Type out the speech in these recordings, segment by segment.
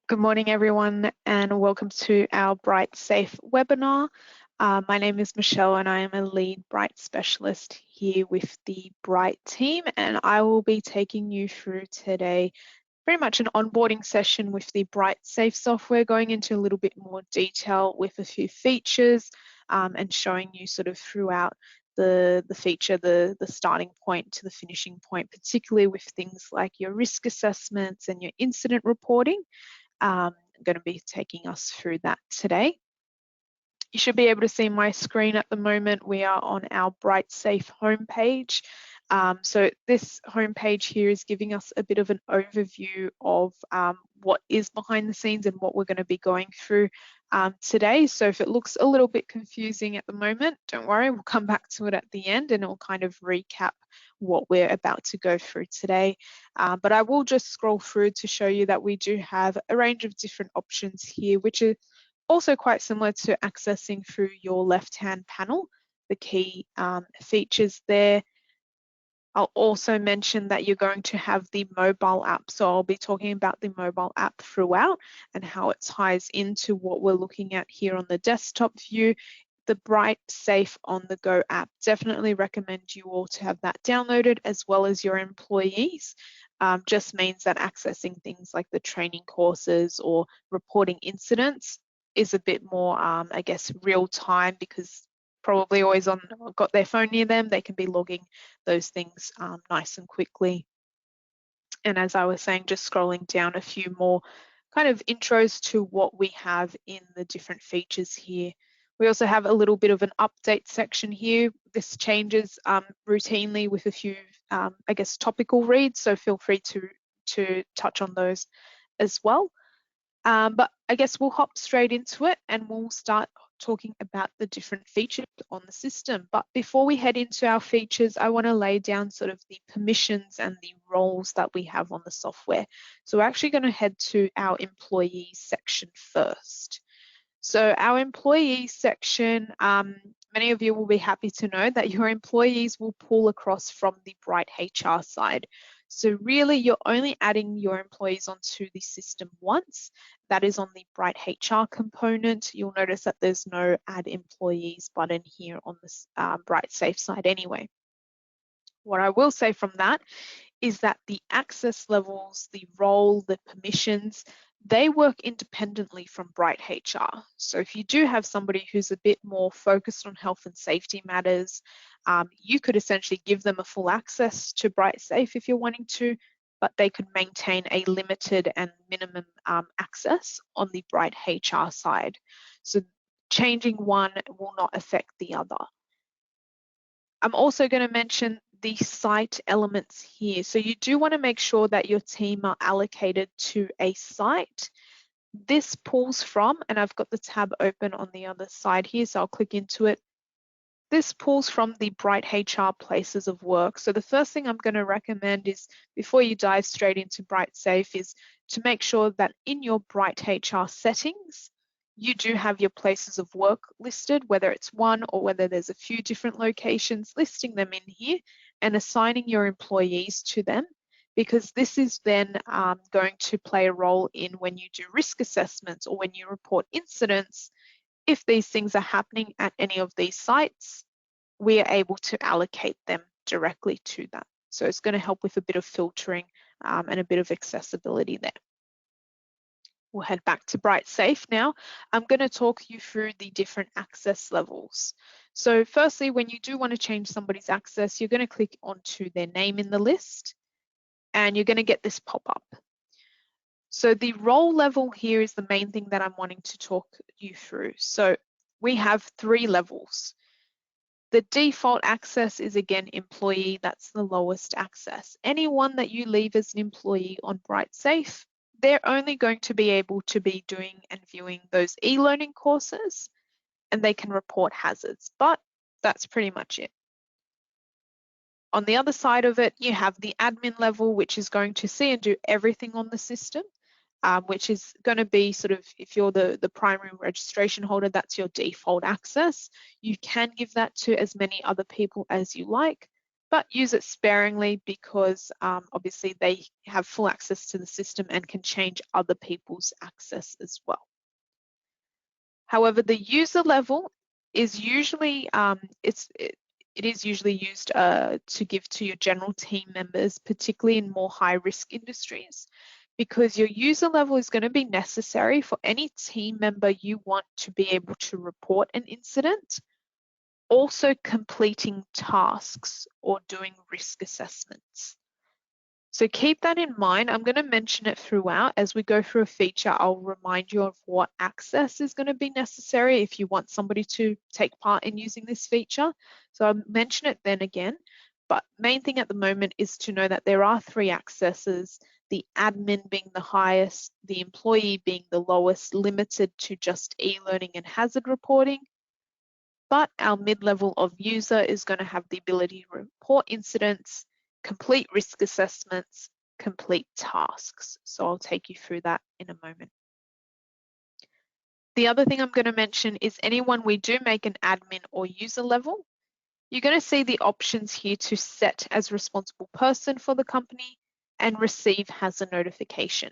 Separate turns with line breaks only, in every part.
Good morning, everyone, and welcome to our BrightSafe webinar. My name is Michelle, and I am a lead Bright specialist here with the Bright team, and I will be taking you through today pretty much an onboarding session with the BrightSafe software, going into a little bit more detail with a few features and showing you sort of throughout the feature, the starting point to the finishing point, particularly with things like your risk assessments and your incident reporting. I'm going to be taking us through that today. You should be able to see my screen at the moment. We are on our BrightSafe homepage. So this homepage here is giving us a bit of an overview of what is behind the scenes and what we're going to be going through today. So if it looks a little bit confusing at the moment, don't worry, we'll come back to it at the end and it'll kind of recap what we're about to go through today. But I will just scroll through to show you that we do have a range of different options here, which are also quite similar to accessing through your left-hand panel, the key features there. I'll also mention that you're going to have the mobile app. So I'll be talking about the mobile app throughout and how it ties into what we're looking at here on the desktop view. The BrightSafe on the Go app. Definitely recommend you all to have that downloaded, as well as your employees. Just means that accessing things like the training courses or reporting incidents is a bit more, I guess, real time, because probably always got their phone near them. They can be logging those things nice and quickly. And as I was saying, just scrolling down a few more kind of intros to what we have in the different features here. We also have a little bit of an update section here. This changes routinely with a few, I guess, topical reads, so feel free to touch on those as well. But I guess we'll hop straight into it and we'll start talking about the different features on the system. But before we head into our features, I want to lay down sort of the permissions and the roles that we have on the software. So we're actually going to head to our employees section first. So our employees section, many of you will be happy to know that your employees will pull across from the Bright HR side. So really, you're only adding your employees onto the system once. That is on the Bright HR component. You'll notice that there's no Add Employees button here on this BrightSafe side anyway. What I will say from that is that the access levels, the role, the permissions, they work independently from Bright HR. So if you do have somebody who's a bit more focused on health and safety matters, you could essentially give them a full access to BrightSafe if you're wanting to, but they could maintain a limited and minimum access on the Bright HR side. So changing one will not affect the other. I'm also going to mention the site elements here. So you do want to make sure that your team are allocated to a site. This pulls from, and I've got the tab open on the other side here, so I'll click into it. This pulls from the Bright HR places of work. So the first thing I'm going to recommend is, before you dive straight into BrightSafe, is to make sure that in your Bright HR settings, you do have your places of work listed, whether it's one or whether there's a few different locations, listing them in here and assigning your employees to them, because this is then going to play a role in when you do risk assessments or when you report incidents. If these things are happening at any of these sites, we are able to allocate them directly to that. So it's going to help with a bit of filtering and a bit of accessibility there. We'll head back to BrightSafe now. I'm going to talk you through the different access levels. So firstly, when you do want to change somebody's access, you're going to click onto their name in the list and you're going to get this pop-up. So the role level here is the main thing that I'm wanting to talk you through. So we have 3 levels. The default access is, again, employee. That's the lowest access. Anyone that you leave as an employee on BrightSafe, they're only going to be able to be doing and viewing those e-learning courses, and they can report hazards, but that's pretty much it. On the other side of it, you have the admin level, which is going to see and do everything on the system, which is going to be sort of, if you're the primary registration holder, that's your default access. You can give that to as many other people as you like, but use it sparingly because obviously they have full access to the system and can change other people's access as well. However, the user level is usually it is usually used to give to your general team members, particularly in more high-risk industries, because your user level is going to be necessary for any team member you want to be able to report an incident, also completing tasks or doing risk assessments. So keep that in mind. I'm going to mention it throughout. As we go through a feature, I'll remind you of what access is going to be necessary if you want somebody to take part in using this feature. So I'll mention it then again. But main thing at the moment is to know that there are 3 accesses, the admin being the highest, the employee being the lowest, limited to just e-learning and hazard reporting. But our mid-level of user is going to have the ability to report incidents, complete risk assessments, complete tasks. So I'll take you through that in a moment. The other thing I'm going to mention is anyone we do make an admin or user level, you're going to see the options here to set as responsible person for the company and receive hazard notification.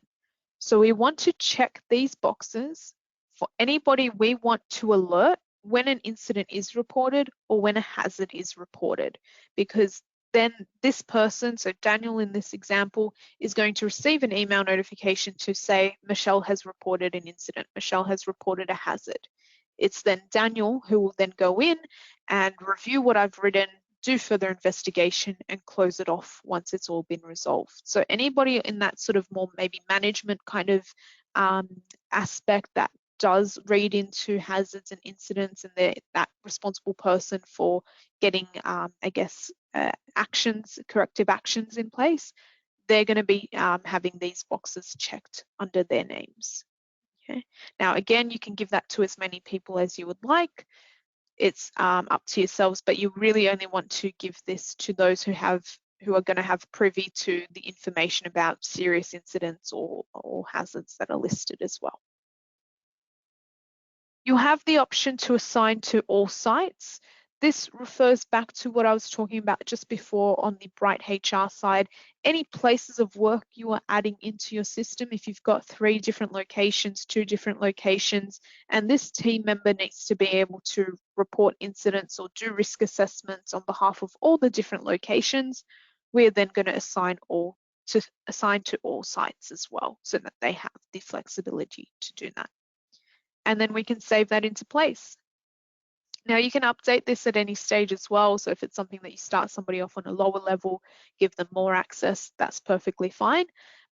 So we want to check these boxes for anybody we want to alert when an incident is reported or when a hazard is reported, because then this person, so Daniel in this example, is going to receive an email notification to say, Michelle has reported an incident, Michelle has reported a hazard. It's then Daniel who will then go in and review what I've written, do further investigation and close it off once it's all been resolved. So anybody in that sort of more maybe management kind of aspect that does read into hazards and incidents, and they're that responsible person for getting, I guess, corrective actions in place, they're going to be having these boxes checked under their names. Okay. Now, again, you can give that to as many people as you would like. It's up to yourselves, but you really only want to give this to those who are going to have privy to the information about serious incidents or hazards that are listed as well. You have the option to assign to all sites. This refers back to what I was talking about just before on the Bright HR side. Any places of work you are adding into your system, if you've got 3 different locations, 2 different locations, and this team member needs to be able to report incidents or do risk assessments on behalf of all the different locations, we're then going to assign to all sites as well, so that they have the flexibility to do that. And then we can save that into place. Now you can update this at any stage as well. So if it's something that you start somebody off on a lower level, give them more access, that's perfectly fine.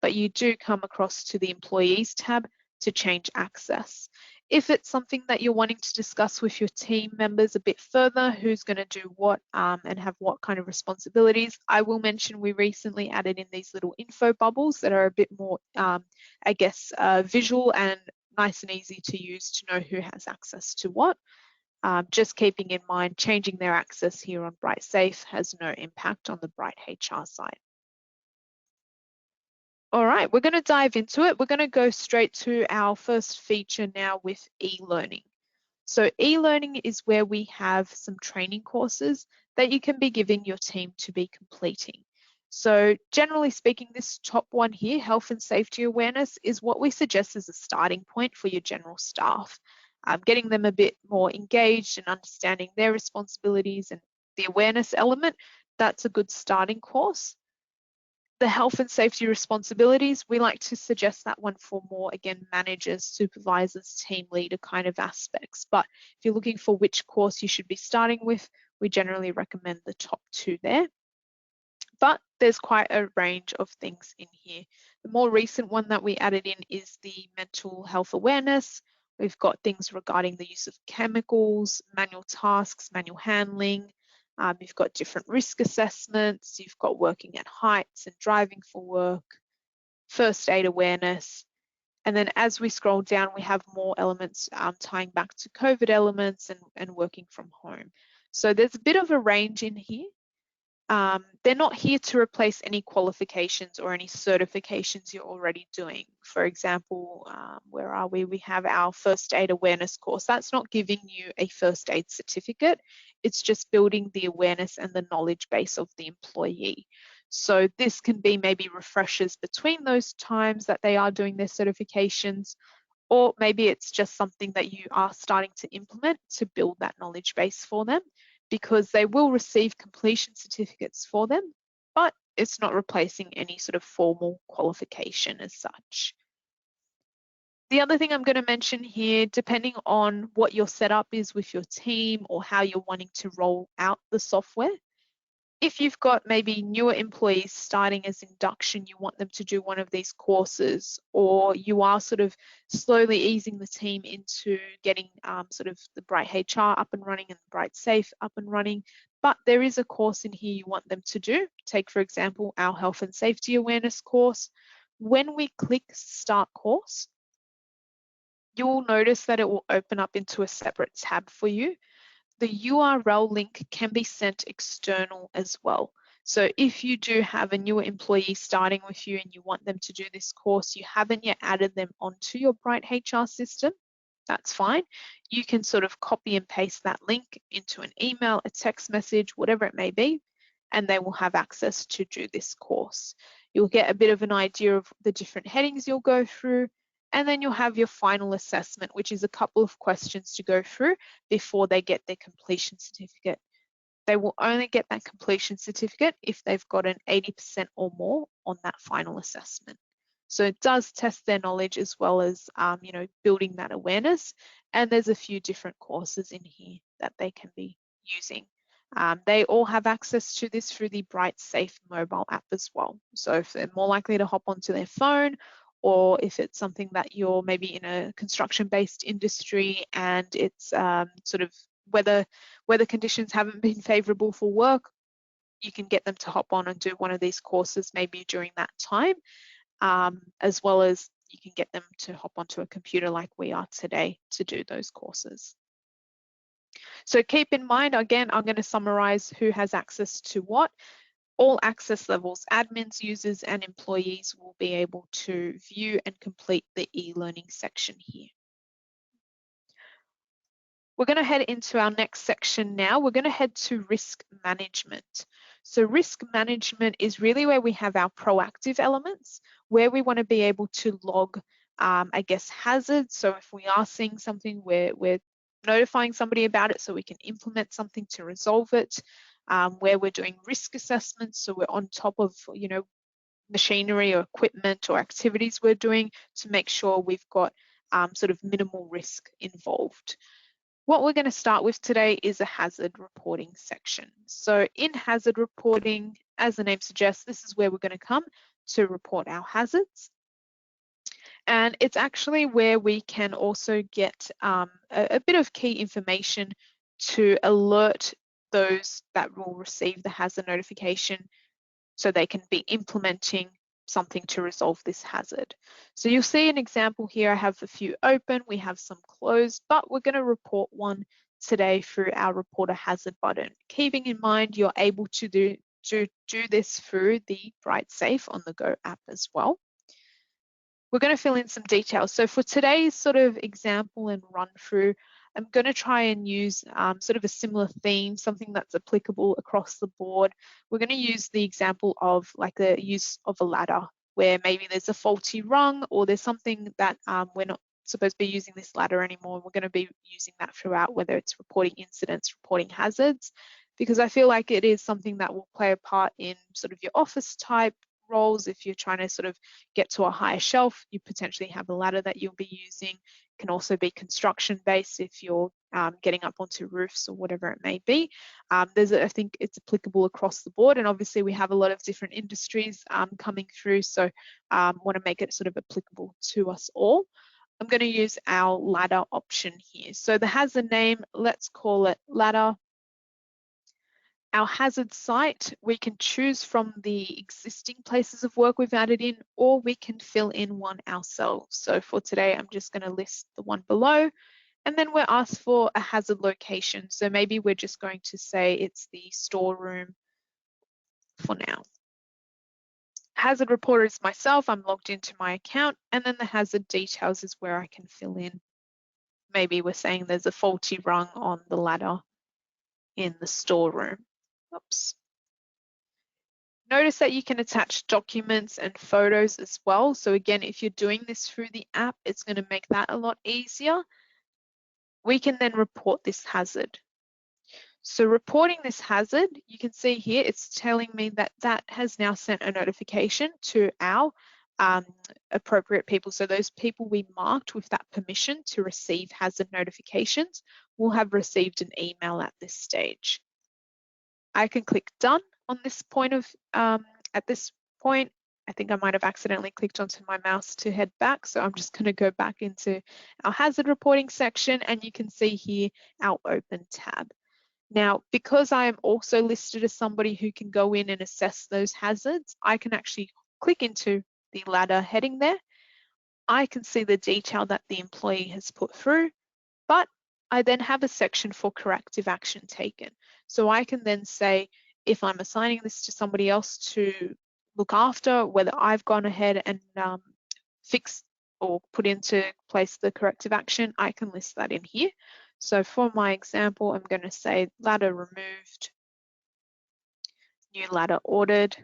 But you do come across to the employees tab to change access. If it's something that you're wanting to discuss with your team members a bit further, who's going to do what and have what kind of responsibilities, I will mention we recently added in these little info bubbles that are a bit more, I guess, visual and nice and easy to use to know who has access to what. Just keeping in mind, changing their access here on BrightSafe has no impact on the Bright HR side. All right, we're going to dive into it. We're going to go straight to our first feature now with e-learning. So e-learning is where we have some training courses that you can be giving your team to be completing. So generally speaking, this top one here, health and safety awareness, is what we suggest as a starting point for your general staff. Getting them a bit more engaged and understanding their responsibilities and the awareness element, that's a good starting course. The health and safety responsibilities, we like to suggest that one for more, again, managers, supervisors, team leader kind of aspects. But if you're looking for which course you should be starting with, we generally recommend the top 2 there. But there's quite a range of things in here. The more recent one that we added in is the mental health awareness. We've got things regarding the use of chemicals, manual tasks, manual handling. You've got different risk assessments. You've got working at heights and driving for work, first aid awareness. And then as we scroll down, we have more elements tying back to COVID elements and working from home. So there's a bit of a range in here. they're not here to replace any qualifications or any certifications you're already doing. For example, where are we? We have our first aid awareness course. That's not giving you a first aid certificate. It's just building the awareness and the knowledge base of the employee. So this can be maybe refreshers between those times that they are doing their certifications, or maybe it's just something that you are starting to implement to build that knowledge base for them, because they will receive completion certificates for them, but it's not replacing any sort of formal qualification as such. The other thing I'm going to mention here, depending on what your setup is with your team or how you're wanting to roll out the software, if you've got maybe newer employees starting as induction, you want them to do one of these courses, or you are sort of slowly easing the team into getting sort of the Bright HR up and running and BrightSafe up and running, but there is a course in here you want them to do. Take, for example, our health and safety awareness course. When we click Start Course, you'll notice that it will open up into a separate tab for you. The URL link can be sent external as well. So if you do have a newer employee starting with you and you want them to do this course, you haven't yet added them onto your Bright HR system, that's fine. You can sort of copy and paste that link into an email, a text message, whatever it may be, and they will have access to do this course. You'll get a bit of an idea of the different headings you'll go through, and then you'll have your final assessment, which is a couple of questions to go through before they get their completion certificate. They will only get that completion certificate if they've got an 80% or more on that final assessment. So it does test their knowledge as well as, you know, building that awareness. And there's a few different courses in here that they can be using. They all have access to this through the BrightSafe mobile app as well. So if they're more likely to hop onto their phone, or if it's something that you're maybe in a construction-based industry and it's sort of weather conditions haven't been favorable for work, you can get them to hop on and do one of these courses maybe during that time, as well as you can get them to hop onto a computer like we are today to do those courses. So keep in mind, again, I'm going to summarize who has access to what. All access levels, admins, users, and employees will be able to view and complete the e-learning section here. We're going to head into our next section now. We're going to head to risk management. So risk management is really where we have our proactive elements, where we want to be able to log, I guess, hazards. So if we are seeing something, we're notifying somebody about it so we can implement something to resolve it. Where we're doing risk assessments, so we're on top of, you know, machinery or equipment or activities we're doing to make sure we've got sort of minimal risk involved. What we're going to start with today is a hazard reporting section. So in hazard reporting, as the name suggests, this is where we're going to come to report our hazards. And it's actually where we can also get a bit of key information to alert those that will receive the hazard notification so they can be implementing something to resolve this hazard. So you'll see an example here. I have a few open, we have some closed, but we're going to report one today through our report a hazard button. Keeping in mind you're able to do this through the BrightSafe on the Go app as well. We're going to fill in some details. So for today's sort of example and run through, I'm going to try and use sort of a similar theme, something that's applicable across the board. We're going to use the example of like the use of a ladder, where maybe there's a faulty rung or there's something that we're not supposed to be using this ladder anymore. We're going to be using that throughout, whether it's reporting incidents, reporting hazards, because I feel like it is something that will play a part in sort of your office type roles. If you're trying to sort of get to a higher shelf, you potentially have a ladder that you'll be using. It can also be construction based if you're getting up onto roofs or whatever it may be. I think it's applicable across the board, and obviously we have a lot of different industries coming through, so want to make it sort of applicable to us all. I'm going to use our ladder option here. So the hazard name, let's call it ladder. Our hazard site, we can choose from the existing places of work we've added in, or we can fill in one ourselves. So for today, I'm just going to list the one below, and then we're asked for a hazard location. So maybe we're just going to say it's the storeroom for now. Hazard reporter is myself. I'm logged into my account, and then the hazard details is where I can fill in. Maybe we're saying there's a faulty rung on the ladder in the storeroom. Oops. Notice that you can attach documents and photos as well. So again, if you're doing this through the app, it's going to make that a lot easier. We can then report this hazard. So reporting this hazard, you can see here, it's telling me that that has now sent a notification to our appropriate people. So those people we marked with that permission to receive hazard notifications will have received an email at this stage. I can click done on this point of, at this point, I think I might have accidentally clicked onto my mouse to head back. So I'm just going to go back into our hazard reporting section, and you can see here our open tab. Now, because I am also listed as somebody who can go in and assess those hazards, I can actually click into the ladder heading there. I can see the detail that the employee has put through, but I then have a section for corrective action taken. So I can then say, if I'm assigning this to somebody else to look after, whether I've gone ahead and fixed or put into place the corrective action, I can list that in here. So for my example, I'm going to say ladder removed, new ladder ordered.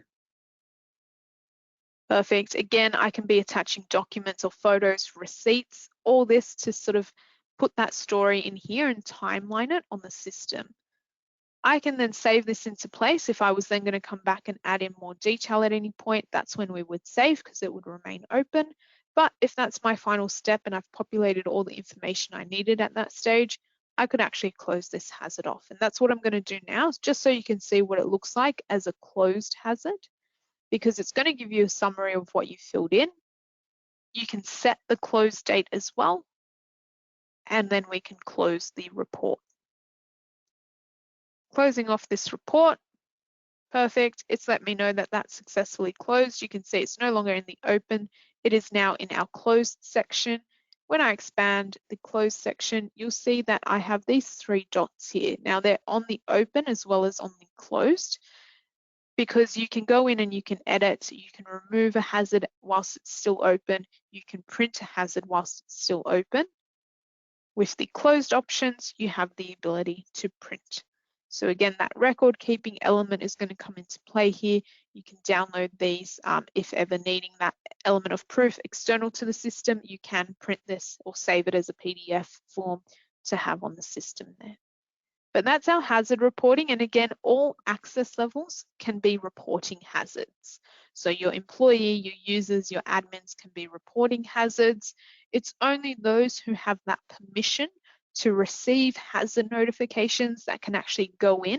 Perfect. Again, I can be attaching documents or photos, receipts, all this to sort of put that story in here and timeline it on the system. I can then save this into place. If I was then going to come back and add in more detail at any point, that's when we would save because it would remain open. But if that's my final step and I've populated all the information I needed at that stage, I could actually close this hazard off. And that's what I'm going to do now, just so you can see what it looks like as a closed hazard, because it's going to give you a summary of what you filled in. You can set the close date as well, and then we can close the report. Closing off this report. Perfect. It's let me know that that's successfully closed. You can see it's no longer in the open. It is now in our closed section. When I expand the closed section, you'll see that I have these 3 dots here. Now they're on the open as well as on the closed, because you can go in and you can edit, you can remove a hazard whilst it's still open, you can print a hazard whilst it's still open. With the closed options, you have the ability to print. So again, that record keeping element is going to come into play here. You can download these if ever needing that element of proof external to the system. You can print this or save it as a PDF form to have on the system there. But that's our hazard reporting. And again, all access levels can be reporting hazards. So your employee, your users, your admins can be reporting hazards. It's only those who have that permission to receive hazard notifications that can actually go in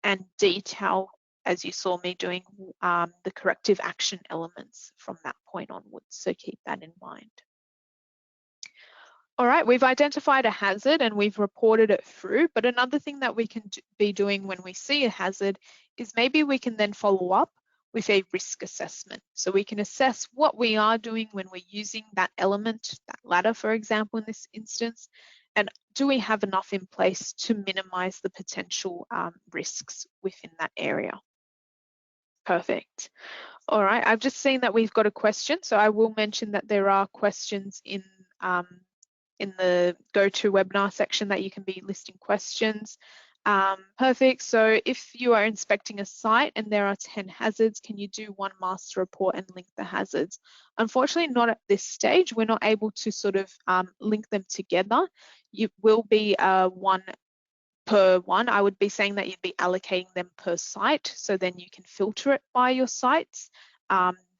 and detail, as you saw me doing, the corrective action elements from that point onwards. So keep that in mind. All right, we've identified a hazard and we've reported it through, but another thing that we can be doing when we see a hazard is maybe we can then follow up with a risk assessment. So we can assess what we are doing when we're using that element, that ladder, for example, in this instance, and do we have enough in place to minimize the potential risks within that area? Perfect. All right, I've just seen that we've got a question, so I will mention that there are questions in the GoToWebinar section that you can be listing questions. Perfect. So if you are inspecting a site and there are 10 hazards, can you do one master report and link the hazards? Unfortunately, not at this stage. We're not able to sort of link them together. It will be one per one. I would be saying that you'd be allocating them per site, so then you can filter it by your sites.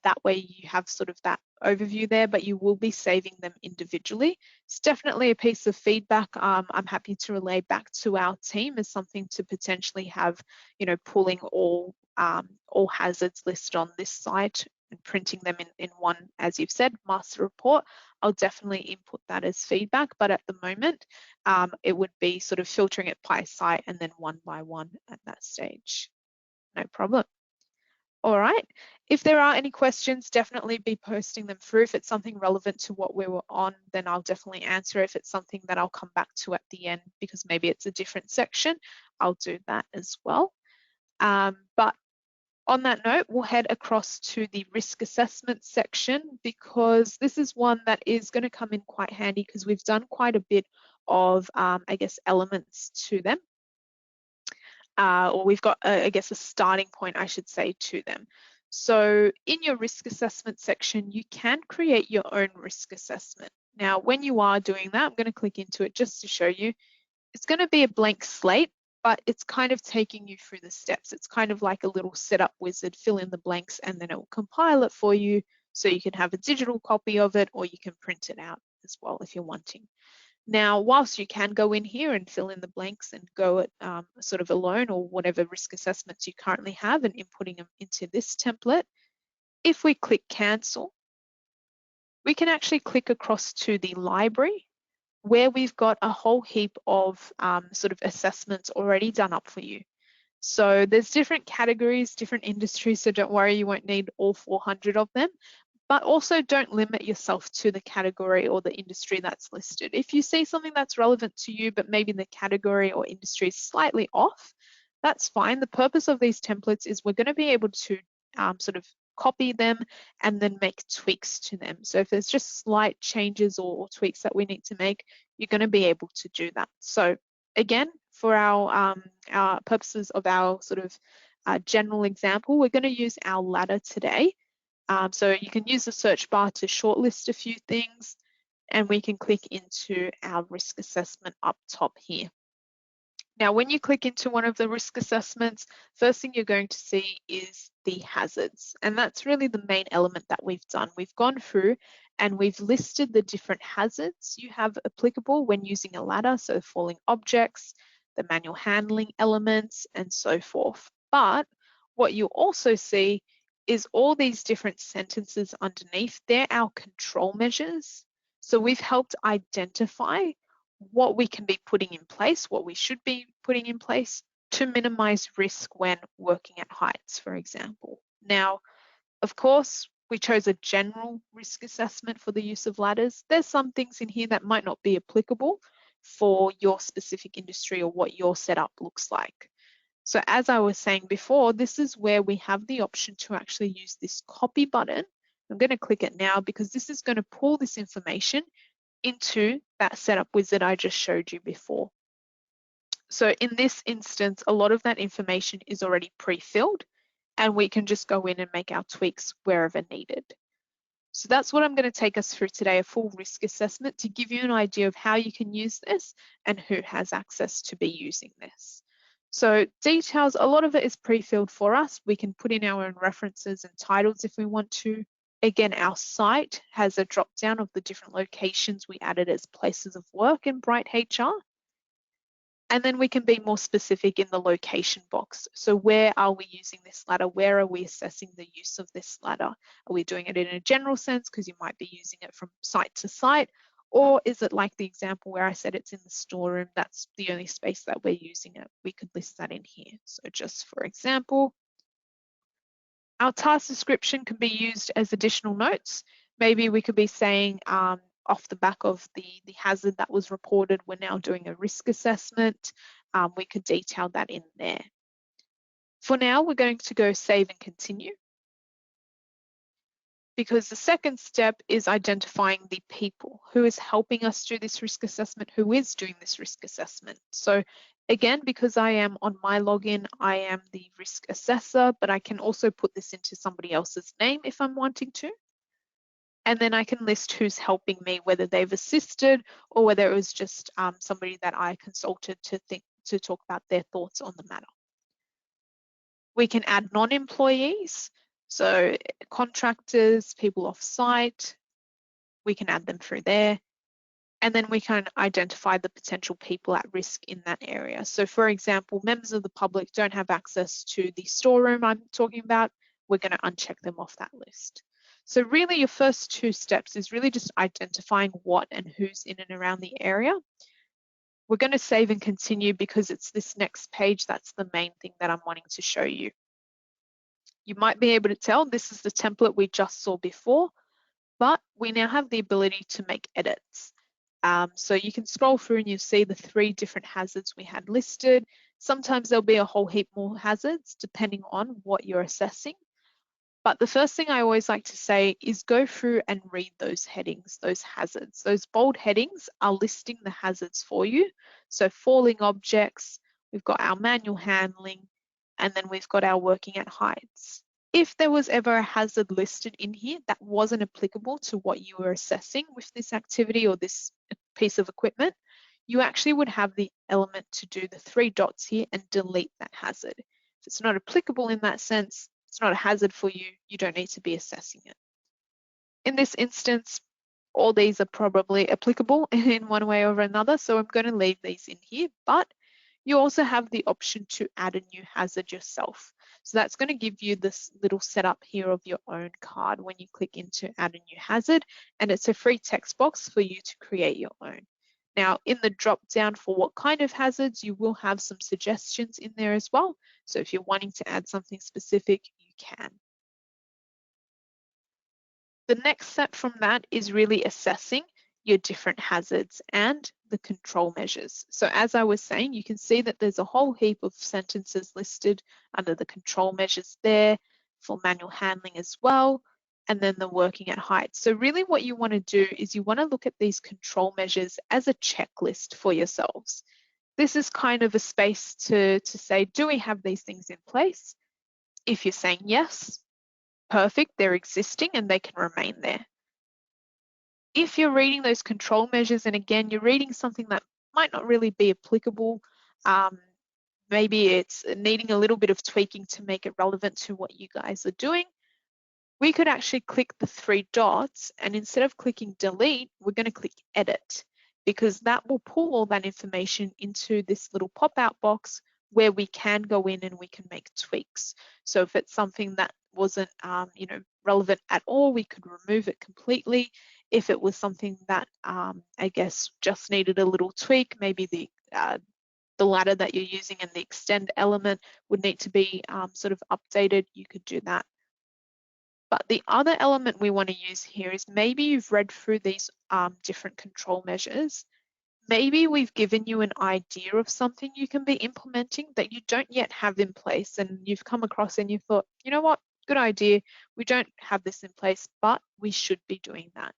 That way you have sort of that overview there, but you will be saving them individually. It's definitely a piece of feedback I'm happy to relay back to our team as something to potentially have, you know, pulling all hazards listed on this site and printing them in one, as you've said, master report. I'll definitely input that as feedback, but at the moment, it would be sort of filtering it by site and then one by one at that stage. No problem. All right, if there are any questions, definitely be posting them through. If it's something relevant to what we were on, then I'll definitely answer. If it's something that I'll come back to at the end because maybe it's a different section, I'll do that as well. But On that note, we'll head across to the risk assessment section, because this is one that is going to come in quite handy because we've done quite a bit of, I guess, elements to them. Or we've got, I guess, a starting point, I should say, to them. So in your risk assessment section, you can create your own risk assessment. Now, when you are doing that, I'm going to click into it just to show you. It's going to be a blank slate, but it's kind of taking you through the steps. It's kind of like a little setup wizard, fill in the blanks, and then it will compile it for you so you can have a digital copy of it, or you can print it out as well if you're wanting. Now, whilst you can go in here and fill in the blanks and go at sort of alone, or whatever risk assessments you currently have, and inputting them into this template, if we click cancel, we can actually click across to the library, where we've got a whole heap of sort of assessments already done up for you. So there's different categories, different industries, so don't worry, you won't need all 400 of them. But also don't limit yourself to the category or the industry that's listed. If you see something that's relevant to you, but maybe the category or industry is slightly off, that's fine. The purpose of these templates is we're going to be able to sort of copy them and then make tweaks to them. So if there's just slight changes or tweaks that we need to make, you're going to be able to do that. So again, for our purposes of our sort of general example, we're going to use our ladder today. So you can use the search bar to shortlist a few things, and we can click into our risk assessment up top here. Now, when you click into one of the risk assessments, first thing you're going to see is the hazards. And that's really the main element that we've done. We've gone through and we've listed the different hazards you have applicable when using a ladder, so falling objects, the manual handling elements, and so forth. But what you also see is all these different sentences underneath. They're our control measures. So we've helped identify what we can be putting in place, what we should be putting in place to minimize risk when working at heights, for example. Now, of course, we chose a general risk assessment for the use of ladders. There's some things in here that might not be applicable for your specific industry or what your setup looks like. So as I was saying before, this is where we have the option to actually use this copy button. I'm going to click it now because this is going to pull this information into that setup wizard I just showed you before. So in this instance, a lot of that information is already pre-filled, and we can just go in and make our tweaks wherever needed. So that's what I'm going to take us through today, a full risk assessment to give you an idea of how you can use this and who has access to be using this. So details, a lot of it is pre-filled for us. We can put in our own references and titles if we want to. Again, our site has a drop down of the different locations we added as places of work in Bright HR. And then we can be more specific in the location box. So where are we using this ladder? Where are we assessing the use of this ladder? Are we doing it in a general sense because you might be using it from site to site? Or is it like the example where I said it's in the storeroom, that's the only space that we're using it? We could list that in here. So just for example, our task description can be used as additional notes. Maybe we could be saying off the back of the hazard that was reported, we're now doing a risk assessment. We could detail that in there. For now, we're going to go save and continue, because the second step is identifying the people who is helping us do this risk assessment, who is doing this risk assessment. So again, because I am on my login, I am the risk assessor, but I can also put this into somebody else's name if I'm wanting to. And then I can list who's helping me, whether they've assisted or whether it was just somebody that I consulted to talk about their thoughts on the matter. We can add non-employees, so contractors, people off site, we can add them through there. And then we can identify the potential people at risk in that area. So for example, members of the public don't have access to the storeroom I'm talking about. We're going to uncheck them off that list. So really your first two steps is really just identifying what and who's in and around the area. We're going to save and continue because it's this next page that's the main thing that I'm wanting to show you. You might be able to tell this is the template we just saw before, but we now have the ability to make edits. So you can scroll through and you see the 3 different hazards we had listed. Sometimes there'll be a whole heap more hazards depending on what you're assessing. But the first thing I always like to say is go through and read those headings, those hazards. Those bold headings are listing the hazards for you. So falling objects, we've got our manual handling, and then we've got our working at heights. If there was ever a hazard listed in here that wasn't applicable to what you were assessing with this activity or this piece of equipment, you actually would have the element to do the 3 dots here and delete that hazard. If it's not applicable in that sense, it's not a hazard for you, you don't need to be assessing it. In this instance, all these are probably applicable in one way or another, so I'm going to leave these in here, but you also have the option to add a new hazard yourself. So that's going to give you this little setup here of your own card when you click into add a new hazard, and it's a free text box for you to create your own. Now, in the drop down for what kind of hazards, you will have some suggestions in there as well. So if you're wanting to add something specific, you can. The next step from that is really assessing your different hazards and the control measures. So as I was saying, you can see that there's a whole heap of sentences listed under the control measures there for manual handling as well, and then the working at height. So really what you want to do is you want to look at these control measures as a checklist for yourselves. This is kind of a space to say, do we have these things in place? If you're saying yes, perfect, they're existing and they can remain there. If you're reading those control measures, and again, you're reading something that might not really be applicable, maybe it's needing a little bit of tweaking to make it relevant to what you guys are doing, we could actually click the 3 dots, and instead of clicking delete, we're going to click edit, because that will pull all that information into this little pop-out box where we can go in and we can make tweaks. So if it's something that wasn't relevant at all, we could remove it completely. If it was something that I guess just needed a little tweak, maybe the ladder that you're using and the extend element would need to be sort of updated, you could do that. But the other element we want to use here is maybe you've read through these different control measures. Maybe we've given you an idea of something you can be implementing that you don't yet have in place, and you've come across and you've thought, you know what, good idea. We don't have this in place, but we should be doing that.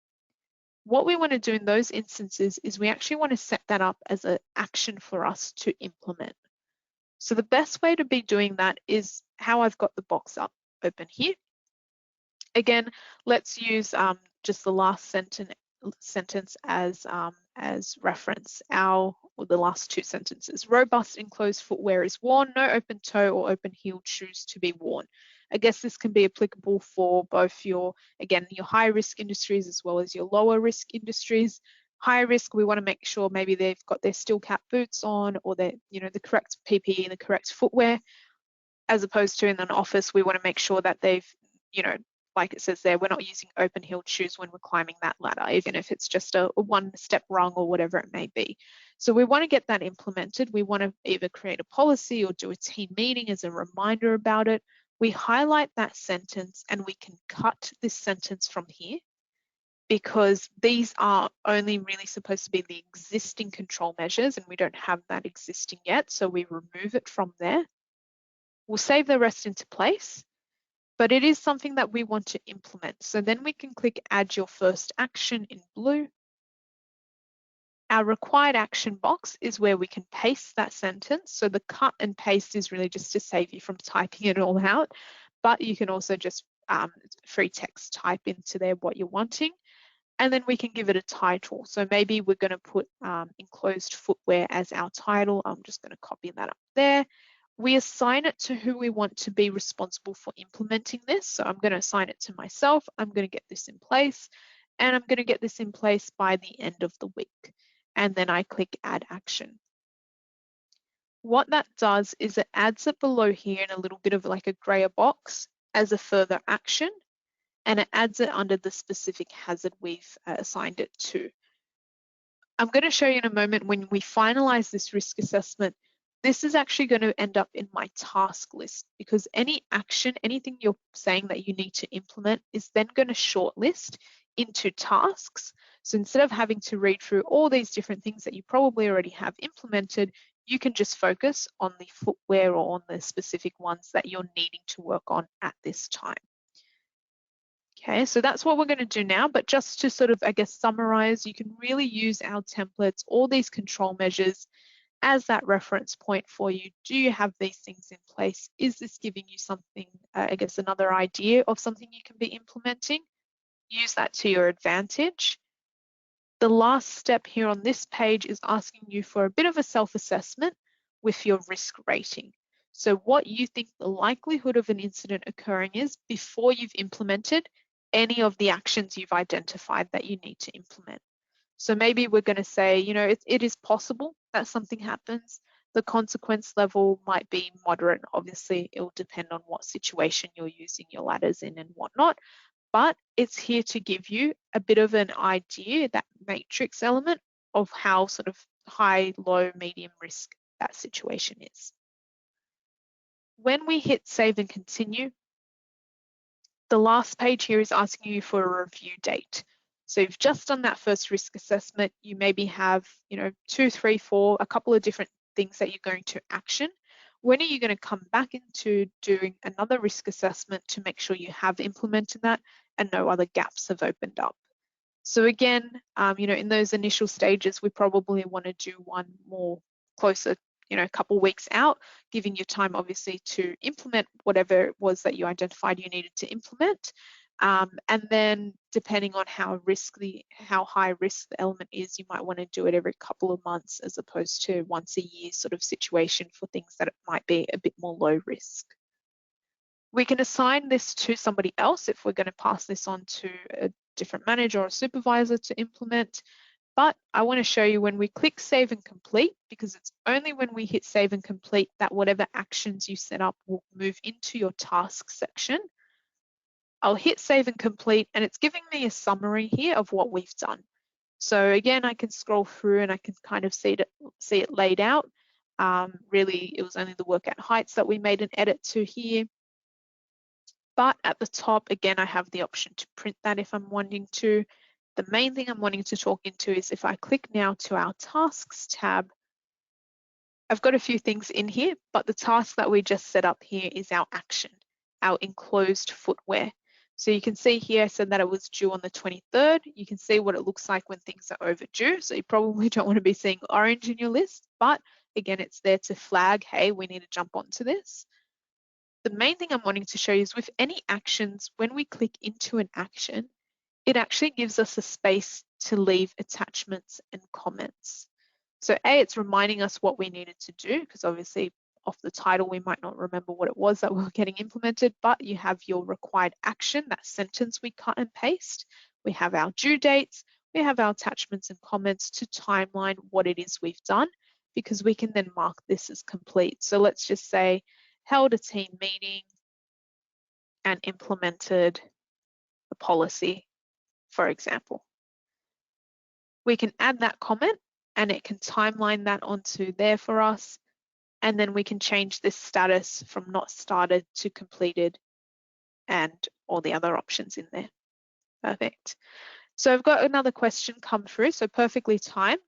What we want to do in those instances is we actually want to set that up as an action for us to implement. So the best way to be doing that is how I've got the box up open here. Again, let's use just the last sentence as reference, or the last 2 sentences. Robust enclosed footwear is worn, no open toe or open heeled shoes to be worn. I guess this can be applicable for both your high risk industries as well as your lower risk industries. High risk, we want to make sure maybe they've got their steel cap boots on, or they're, the correct PPE and the correct footwear. As opposed to in an office, we want to make sure that they've, like it says there, we're not using open-heeled shoes when we're climbing that ladder, even if it's just a 1-step rung or whatever it may be. So we want to get that implemented. We want to either create a policy or do a team meeting as a reminder about it. We highlight that sentence and we can cut this sentence from here, because these are only really supposed to be the existing control measures and we don't have that existing yet. So we remove it from there. We'll save the rest into place, but it is something that we want to implement. So then we can click add your first action in blue. Our required action box is where we can paste that sentence. So the cut and paste is really just to save you from typing it all out, but you can also just free text type into there what you're wanting. And then we can give it a title. So maybe we're going to put enclosed footwear as our title. I'm just going to copy that up there. We assign it to who we want to be responsible for implementing this. So I'm going to assign it to myself. I'm going to get this in place, and I'm going to get this in place by the end of the week. And then I click add action. What that does is it adds it below here in a little bit of like a grayer box as a further action, and it adds it under the specific hazard we've assigned it to. I'm going to show you in a moment when we finalize this risk assessment, this is actually going to end up in my task list, because any action, anything you're saying that you need to implement is then going to shortlist into tasks. So instead of having to read through all these different things that you probably already have implemented, you can just focus on the footwear or on the specific ones that you're needing to work on at this time. Okay, so that's what we're going to do now, but just to sort of, I guess, summarize, you can really use our templates, all these control measures as that reference point for you. Do you have these things in place? Is this giving you something, I guess, another idea of something you can be implementing? Use that to your advantage. The last step here on this page is asking you for a bit of a self-assessment with your risk rating. So what you think the likelihood of an incident occurring is before you've implemented any of the actions you've identified that you need to implement. So maybe we're going to say, you know, it is possible that something happens. The consequence level might be moderate. Obviously, it will depend on what situation you're using your ladders in and whatnot. But it's here to give you a bit of an idea, that matrix element of how sort of high, low, medium risk that situation is. When we hit save and continue, the last page here is asking you for a review date. So you've just done that first risk assessment. You maybe have, you know, 2, 3, 4, a couple of different things that you're going to action. When are you going to come back into doing another risk assessment to make sure you have implemented that and no other gaps have opened up? So again, you know, in those initial stages, we probably want to do one more closer, you know, a couple weeks out, giving you time obviously to implement whatever it was that you identified you needed to implement. And then depending on how high risk the element is, you might want to do it every couple of months as opposed to once a year sort of situation for things that it might be a bit more low risk. We can assign this to somebody else if we're going to pass this on to a different manager or a supervisor to implement. But I want to show you when we click save and complete, because it's only when we hit save and complete that whatever actions you set up will move into your tasks section. I'll hit save and complete, and it's giving me a summary here of what we've done. So again, I can scroll through and I can kind of see it laid out. Really, it was only the work at heights that we made an edit to here. But at the top, again, I have the option to print that if I'm wanting to. The main thing I'm wanting to talk into is if I click now to our tasks tab, I've got a few things in here, but the task that we just set up here is our action, our enclosed footwear. So you can see here I said that it was due on the 23rd. You can see what it looks like when things are overdue. So you probably don't want to be seeing orange in your list, but again, it's there to flag, hey, we need to jump onto this. The main thing I'm wanting to show you is with any actions, when we click into an action, it actually gives us a space to leave attachments and comments. So A, it's reminding us what we needed to do, because obviously off the title, we might not remember what it was that we were getting implemented, but you have your required action, that sentence we cut and paste. We have our due dates, we have our attachments and comments to timeline what it is we've done, because we can then mark this as complete. So let's just say, held a team meeting and implemented a policy, for example. We can add that comment and it can timeline that onto there for us. And then we can change this status from not started to completed and all the other options in there. Perfect. So I've got another question come through, so perfectly timed.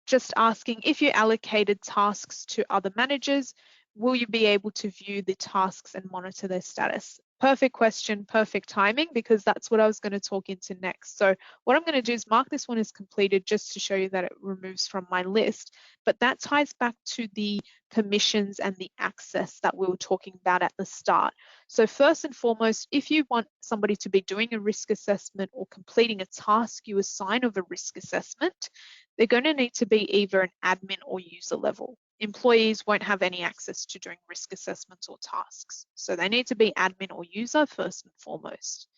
Just asking, if you allocated tasks to other managers, will you be able to view the tasks and monitor their status? Perfect question, perfect timing, because that's what I was going to talk into next. So what I'm going to do is mark this one as completed just to show you that it removes from my list, but that ties back to the permissions and the access that we were talking about at the start. So first and foremost, if you want somebody to be doing a risk assessment or completing a task you assign of a risk assessment, they're going to need to be either an admin or user level. Employees won't have any access to doing risk assessments or tasks. So they need to be admin or user first and foremost.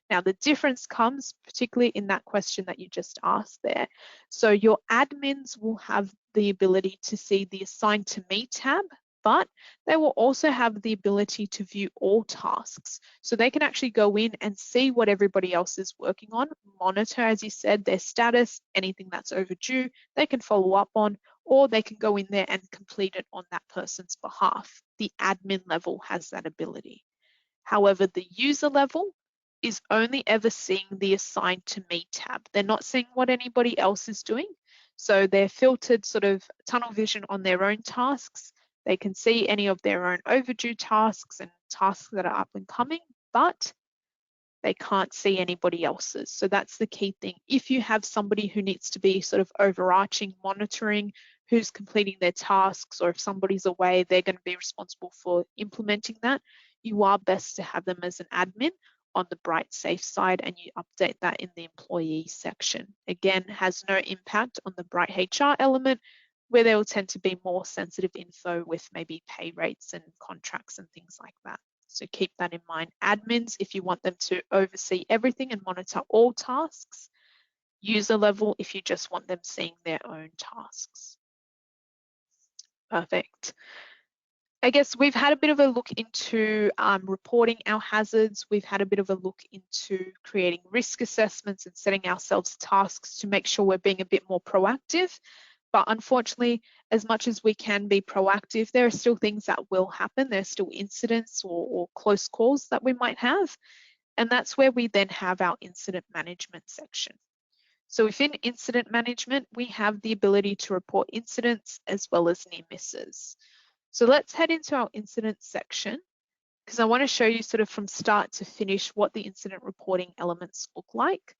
Now the difference comes particularly in that question that you just asked there. So your admins will have the ability to see the Assign to Me tab, but they will also have the ability to view all tasks. So they can actually go in and see what everybody else is working on, monitor, as you said, their status, anything that's overdue, they can follow up on, or they can go in there and complete it on that person's behalf. The admin level has that ability. However, the user level is only ever seeing the Assign to Me tab. They're not seeing what anybody else is doing. So they're filtered sort of tunnel vision on their own tasks. They can see any of their own overdue tasks and tasks that are up and coming, but they can't see anybody else's. So that's the key thing. If you have somebody who needs to be sort of overarching, monitoring who's completing their tasks, or if somebody's away, they're going to be responsible for implementing that, you are best to have them as an admin on the BrightSafe side, and you update that in the employee section. Again, has no impact on the BrightHR element, where there will tend to be more sensitive info with maybe pay rates and contracts and things like that. So keep that in mind. Admins, if you want them to oversee everything and monitor all tasks. User level, if you just want them seeing their own tasks. Perfect. I guess we've had a bit of a look into reporting our hazards. We've had a bit of a look into creating risk assessments and setting ourselves tasks to make sure we're being a bit more proactive. But unfortunately, as much as we can be proactive, there are still things that will happen. There are still incidents or close calls that we might have. And that's where we then have our incident management section. So within incident management, we have the ability to report incidents as well as near misses. So let's head into our incident section, because I want to show you sort of from start to finish what the incident reporting elements look like.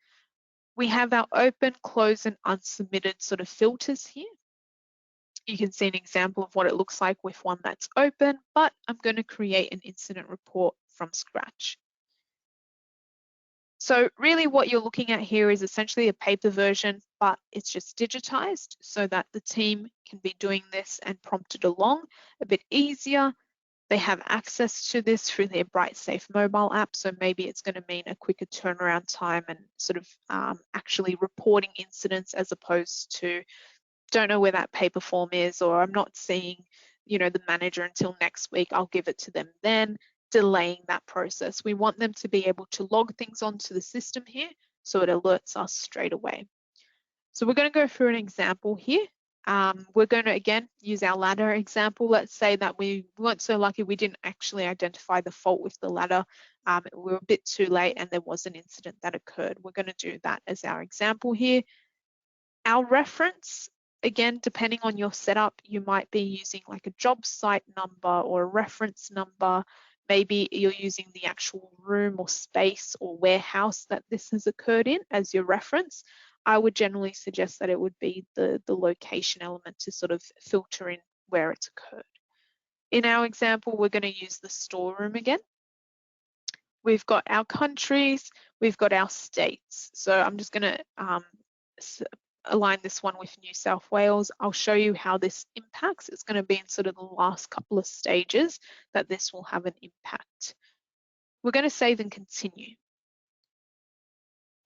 We have our open, close, and unsubmitted sort of filters here. You can see an example of what it looks like with one that's open, but I'm going to create an incident report from scratch. So really what you're looking at here is essentially a paper version, but it's just digitized so that the team can be doing this and prompted along a bit easier. They have access to this through their BrightSafe mobile app, so maybe it's going to mean a quicker turnaround time and sort of actually reporting incidents, as opposed to don't know where that paper form is, or I'm not seeing, you know, the manager until next week, I'll give it to them then, delaying that process. We want them to be able to log things onto the system here so it alerts us straight away. So we're going to go through an example here. We're going to, again, use our ladder example. Let's say that we weren't so lucky we didn't actually identify the fault with the ladder. We were a bit too late and there was an incident that occurred. We're going to do that as our example here. Our reference, again, depending on your setup, you might be using like a job site number or a reference number. Maybe you're using the actual room or space or warehouse that this has occurred in as your reference. I would generally suggest that it would be the location element to sort of filter in where it's occurred. In our example, we're going to use the storeroom again. We've got our countries, we've got our states. So I'm just going to align this one with New South Wales. I'll show you how this impacts. It's going to be in sort of the last couple of stages that this will have an impact. We're going to save and continue.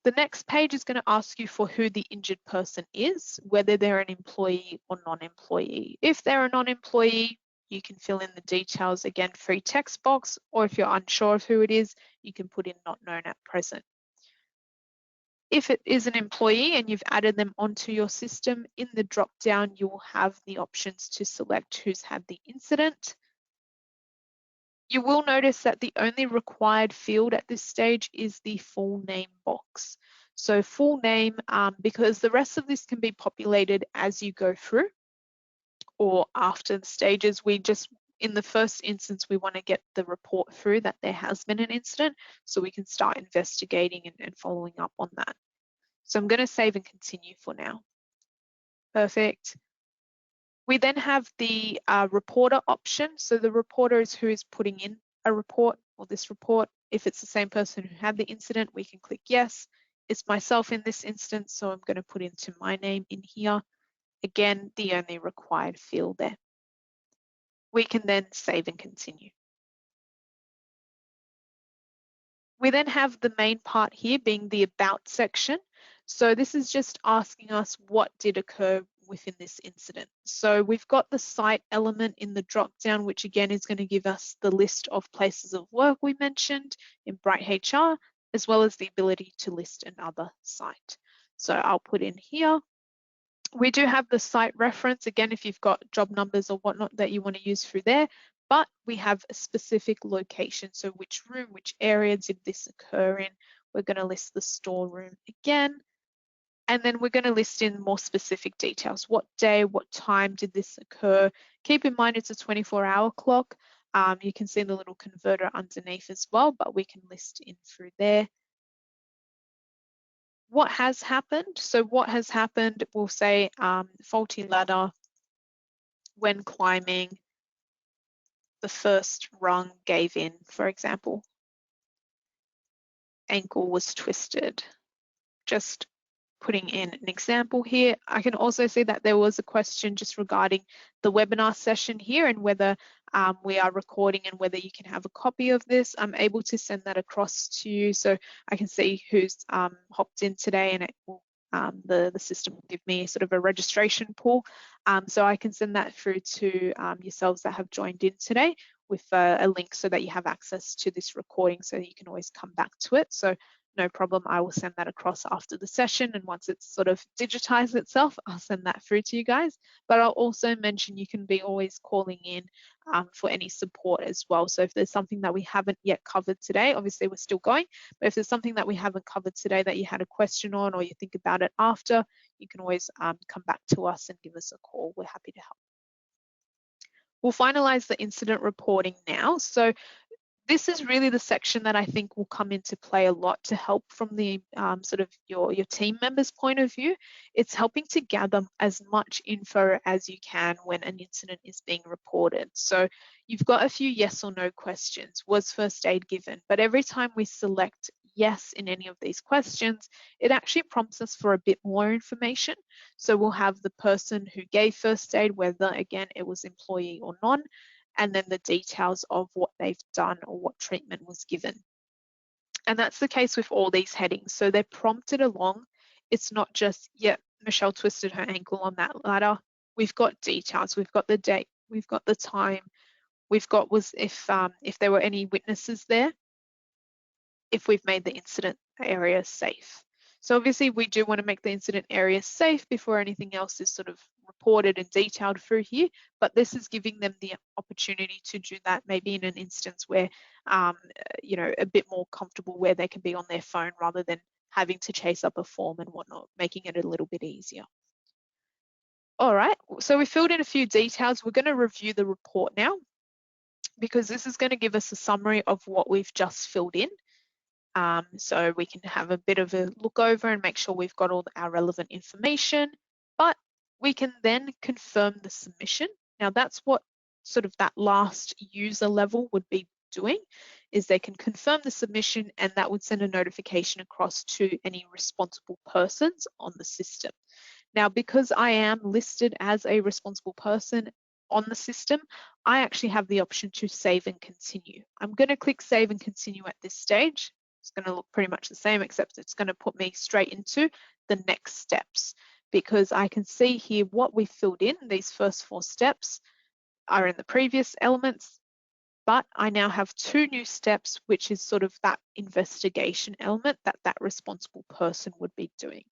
The next page is going to ask you for who the injured person is, whether they're an employee or non-employee. If they're a non-employee, you can fill in the details, again, free text box, or if you're unsure of who it is, you can put in not known at present. If it is an employee and you've added them onto your system, in the drop down, you will have the options to select who's had the incident. You will notice that the only required field at this stage is the full name box. So full name, because the rest of this can be populated as you go through or after the stages. In the first instance, we want to get the report through that there has been an incident so we can start investigating and following up on that. So I'm going to save and continue for now. Perfect. We then have the reporter option. So the reporter is who is putting in a report or this report. If it's the same person who had the incident, we can click yes. It's myself in this instance, so I'm going to put into my name in here. Again, the only required field there. We can then save and continue. We then have the main part here being the about section. So this is just asking us what did occur within this incident. So we've got the site element in the drop down, which again is going to give us the list of places of work we mentioned in BrightHR, as well as the ability to list another site. So I'll put in here. We do have the site reference, again, if you've got job numbers or whatnot that you want to use through there, but we have a specific location. So which room, which area did this occur in? We're going to list the storeroom again. And then we're going to list in more specific details. What day, what time did this occur? Keep in mind it's a 24-hour clock. You can see the little converter underneath as well, but we can list in through there. What has happened? So what has happened, we'll say faulty ladder when climbing, the first rung gave in, for example. Ankle was twisted. Just putting in an example here. I can also see that there was a question just regarding the webinar session here and whether we are recording and whether you can have a copy of this. I'm able to send that across to you so I can see who's hopped in today, and it will the system will give me sort of a registration pool. So I can send that through to yourselves that have joined in today with a link so that you have access to this recording so that you can always come back to it. So no problem, I will send that across after the session, and once it's sort of digitized itself, I'll send that through to you guys. But I'll also mention you can be always calling in for any support as well. So if there's something that we haven't yet covered today, obviously we're still going, but if there's something that we haven't covered today that you had a question on or you think about it after, you can always come back to us and give us a call. We're happy to help. We'll finalize the incident reporting now. So this is really the section that I think will come into play a lot to help from the sort of your team members' point of view. It's helping to gather as much info as you can when an incident is being reported. So you've got a few yes or no questions. Was first aid given? But every time we select yes in any of these questions, it actually prompts us for a bit more information. So we'll have the person who gave first aid, whether again it was employee or non, and then the details of what they've done or what treatment was given. And that's the case with all these headings. So they're prompted along. It's not just, yeah, Michelle twisted her ankle on that ladder. We've got details, we've got the date, we've got the time, we've got if there were any witnesses there, if we've made the incident area safe. So obviously we do want to make the incident area safe before anything else is sort of reported and detailed through here, but this is giving them the opportunity to do that maybe in an instance where, you know, a bit more comfortable where they can be on their phone rather than having to chase up a form and whatnot, making it a little bit easier. All right, so we filled in a few details. We're going to review the report now because this is going to give us a summary of what we've just filled in. So we can have a bit of a look over and make sure we've got all our relevant information, but we can then confirm the submission. Now that's what sort of that last user level would be doing, is they can confirm the submission and that would send a notification across to any responsible persons on the system. Now, because I am listed as a responsible person on the system, I actually have the option to save and continue. I'm going to click save and continue at this stage. It's going to look pretty much the same, except it's going to put me straight into the next steps because I can see here what we filled in. These first 4 steps are in the previous elements, but I now have 2 new steps, which is sort of that investigation element that that responsible person would be doing.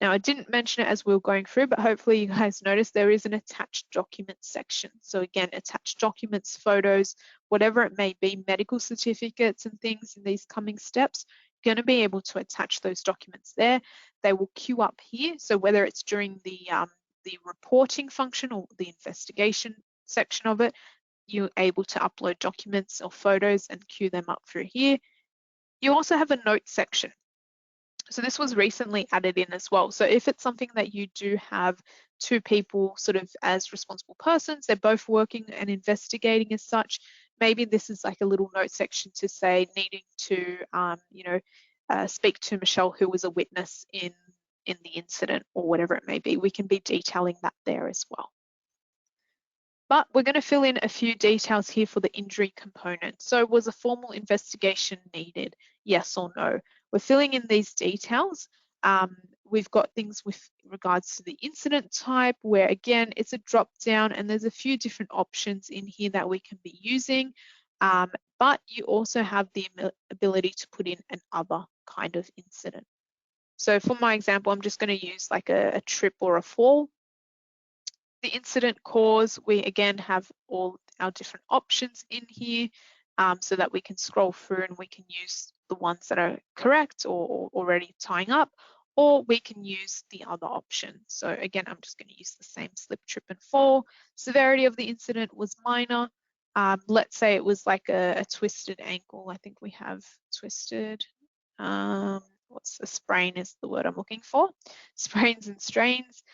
Now, I didn't mention it as we were going through, but hopefully you guys noticed there is an attached documents section. So again, attached documents, photos, whatever it may be, medical certificates and things in these coming steps, you're going to be able to attach those documents there. They will queue up here. So whether it's during the reporting function or the investigation section of it, you're able to upload documents or photos and queue them up through here. You also have a note section. So this was recently added in as well. So if it's something that you do have 2 people sort of as responsible persons, they're both working and investigating as such, maybe this is like a little note section to say needing to, you know, speak to Michelle, who was a witness in the incident or whatever it may be. We can be detailing that there as well. But we're going to fill in a few details here for the injury component. So was a formal investigation needed? Yes or no? We're filling in these details. We've got things with regards to the incident type where again, it's a drop down and there's a few different options in here that we can be using. But you also have the ability to put in an other kind of incident. So for my example, I'm just going to use like a trip or a fall. The incident cause, we again have all our different options in here so that we can scroll through and we can use the ones that are correct or already tying up, or we can use the other option. So again, I'm just going to use the same slip, trip and fall. Severity of the incident was minor. Let's say it was like a twisted ankle. I think we have twisted. What's a sprain is the word I'm looking for. Sprains and strains.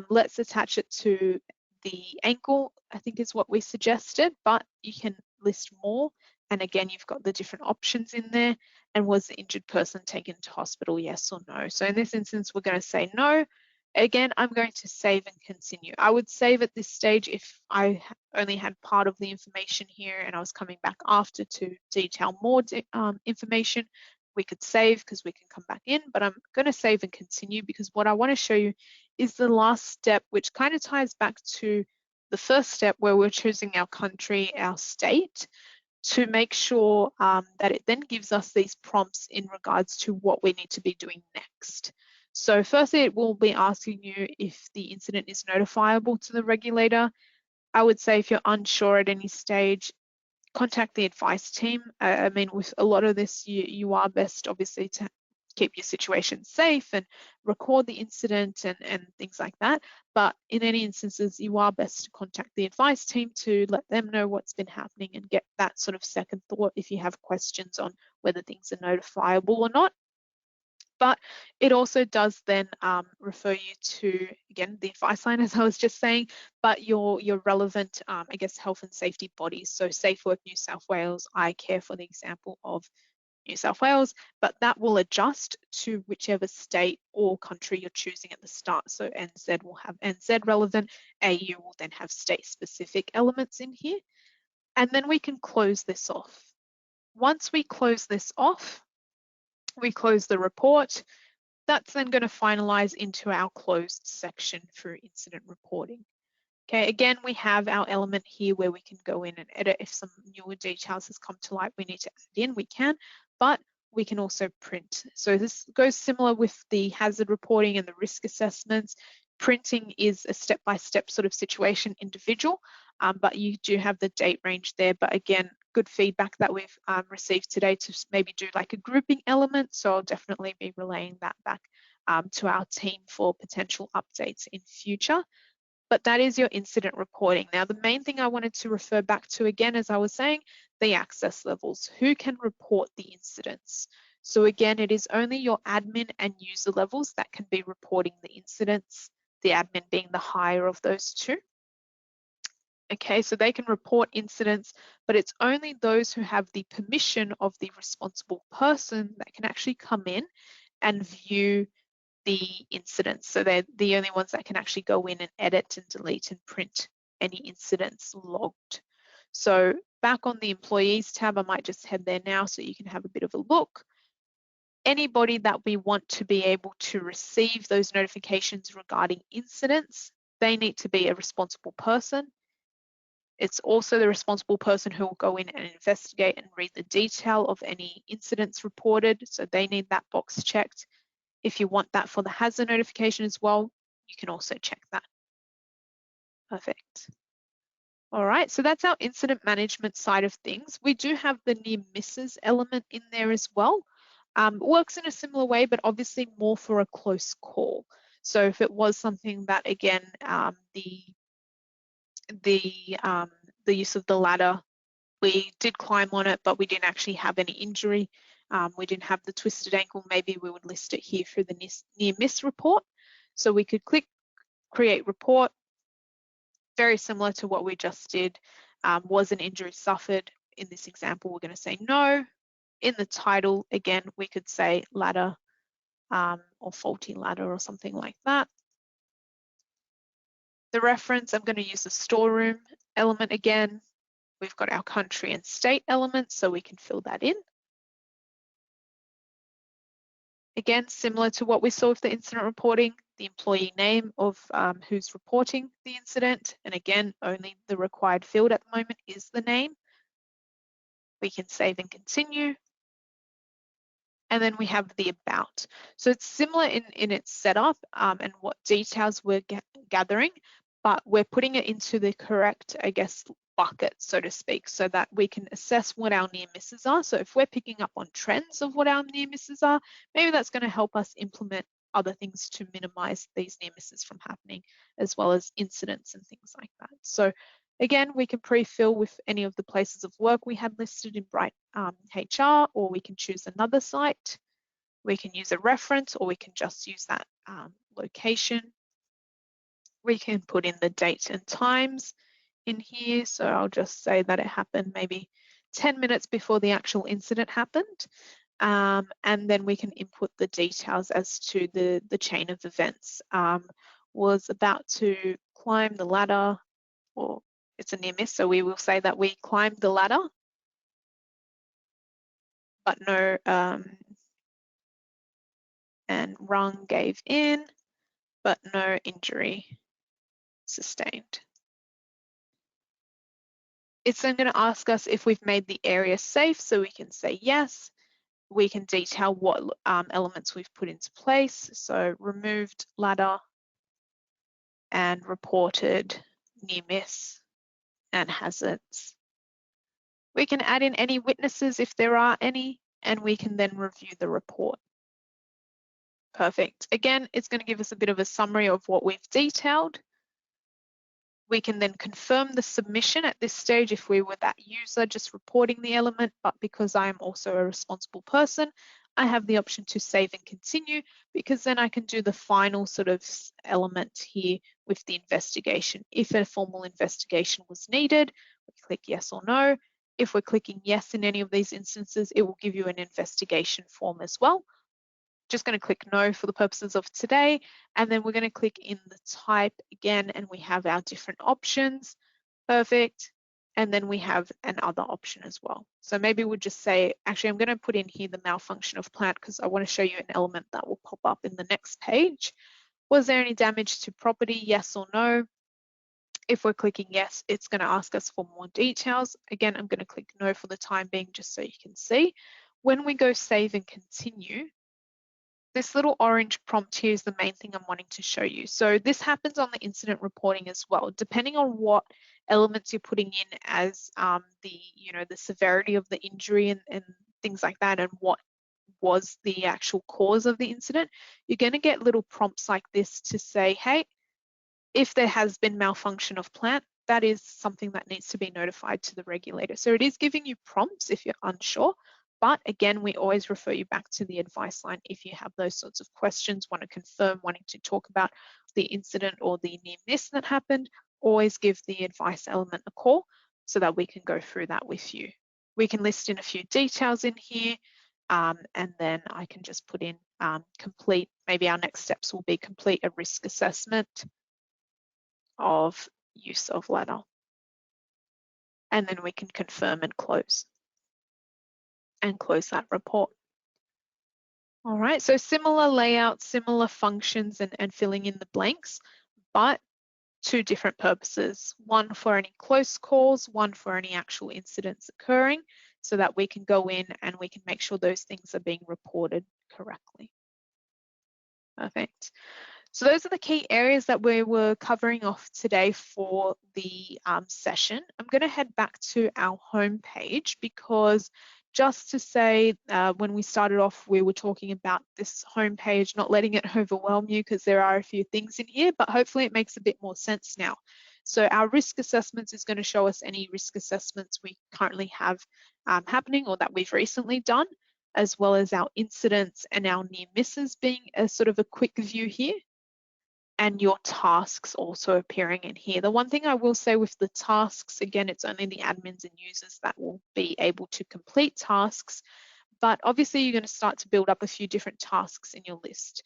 Let's attach it to the ankle, I think is what we suggested, but you can list more. And again, you've got the different options in there. And was the injured person taken to hospital, yes or no? So in this instance, we're going to say no. Again, I'm going to save and continue. I would save at this stage if I only had part of the information here and I was coming back after to detail more information. We could save because we can come back in, but I'm going to save and continue because what I want to show you is the last step, which kind of ties back to the first step where we're choosing our country, our state, to make sure that it then gives us these prompts in regards to what we need to be doing next. So firstly, it will be asking you if the incident is notifiable to the regulator. I would say if you're unsure at any stage, contact the advice team. I mean, with a lot of this, you are best obviously to keep your situation safe and record the incident and things like that. But in any instances, you are best to contact the advice team to let them know what's been happening and get that sort of second thought if you have questions on whether things are notifiable or not. But it also does then refer you to, again, the advice line, as I was just saying, but your relevant, I guess, health and safety bodies. So Safe Work New South Wales, I Care for the example of New South Wales, but that will adjust to whichever state or country you're choosing at the start. So NZ will have NZ relevant, AU will then have state specific elements in here. And then we can close this off. Once we close this off, we close the report. That's then going to finalize into our closed section for incident reporting. Okay, again, we have our element here where we can go in and edit. If some newer details has come to light, we need to add in, we can, but we can also print. So this goes similar with the hazard reporting and the risk assessments. Printing is a step-by-step sort of situation, individual, but you do have the date range there. But again, good feedback that we've received today to maybe do like a grouping element. So I'll definitely be relaying that back to our team for potential updates in future. But that is your incident reporting. Now, the main thing I wanted to refer back to again, as I was saying, the access levels. Who can report the incidents? So again, it is only your admin and user levels that can be reporting the incidents, the admin being the higher of those two. Okay, so they can report incidents, but it's only those who have the permission of the responsible person that can actually come in and view the incidents. So they're the only ones that can actually go in and edit and delete and print any incidents logged. So back on the employees tab, I might just head there now so you can have a bit of a look. Anybody that we want to be able to receive those notifications regarding incidents, they need to be a responsible person. It's also the responsible person who will go in and investigate and read the detail of any incidents reported. So they need that box checked. If you want that for the hazard notification as well, you can also check that. Perfect. All right, so that's our incident management side of things. We do have the near misses element in there as well. Works in a similar way, but obviously more for a close call. So if it was something that, again, the use of the ladder, we did climb on it, but we didn't actually have any injury. We didn't have the twisted ankle. Maybe we would list it here for the near miss report. So we could click create report. Very similar to what we just did. Was an injury suffered? In this example, we're going to say no. In the title, again, we could say ladder or faulty ladder or something like that. The reference, I'm going to use the storeroom element again. We've got our country and state elements, so we can fill that in. Again, similar to what we saw with the incident reporting, the employee name of who's reporting the incident. And again, only the required field at the moment is the name. We can save and continue. And then we have the about. So it's similar in its setup and what details we're gathering, but we're putting it into the correct, I guess, bucket, so to speak, so that we can assess what our near misses are. So if we're picking up on trends of what our near misses are, maybe that's going to help us implement other things to minimize these near misses from happening, as well as incidents and things like that. So again, we can pre-fill with any of the places of work we had listed in Bright HR, or we can choose another site. We can use a reference, or we can just use that location. We can put in the date and times in here. So I'll just say that it happened maybe 10 minutes before the actual incident happened. And then we can input the details as to the chain of events. Was about to climb the ladder, or it's a near miss, so we will say that we climbed the ladder, but no, and rung gave in, but no injury sustained. It's then going to ask us if we've made the area safe, so we can say yes. We can detail what elements we've put into place. So removed ladder and reported near miss and hazards. We can add in any witnesses if there are any, and we can then review the report. Perfect. Again, it's going to give us a bit of a summary of what we've detailed. We can then confirm the submission at this stage if we were that user just reporting the element, but because I am also a responsible person, I have the option to save and continue, because then I can do the final sort of element here with the investigation. If a formal investigation was needed, we click yes or no. If we're clicking yes in any of these instances, it will give you an investigation form as well. Just going to click no for the purposes of today, and then we're going to click in the type again, and we have our different options. Perfect. And then we have another option as well. So maybe we'll just say, actually, I'm going to put in here the malfunction of plant because I want to show you an element that will pop up in the next page. Was there any damage to property? Yes or no? If we're clicking yes, it's going to ask us for more details. Again, I'm going to click no for the time being, just so you can see. When we go save and continue, this little orange prompt here is the main thing I'm wanting to show you. So this happens on the incident reporting as well. Depending on what elements you're putting in as the severity of the injury and things like that, and what was the actual cause of the incident, you're going to get little prompts like this to say, hey, if there has been malfunction of plant, that is something that needs to be notified to the regulator. So it is giving you prompts if you're unsure. But again, we always refer you back to the advice line if you have those sorts of questions, want to confirm, wanting to talk about the incident or the near miss that happened. Always give the advice element a call so that we can go through that with you. We can list in a few details in here, and then I can just put in complete. Maybe our next steps will be complete a risk assessment of use of ladder. And then we can confirm and close that report. All right, so similar layout, similar functions and filling in the blanks, but two different purposes. One for any close calls, one for any actual incidents occurring, so that we can go in and we can make sure those things are being reported correctly. Perfect. So those are the key areas that we were covering off today for the session. I'm going to head back to our home page, because just to say, when we started off, we were talking about this home page, not letting it overwhelm you, because there are a few things in here, but hopefully it makes a bit more sense now. So our risk assessments is going to show us any risk assessments we currently have happening or that we've recently done, as well as our incidents and our near misses being a sort of a quick view here, and your tasks also appearing in here. The one thing I will say with the tasks, again, it's only the admins and users that will be able to complete tasks, but obviously you're going to start to build up a few different tasks in your list.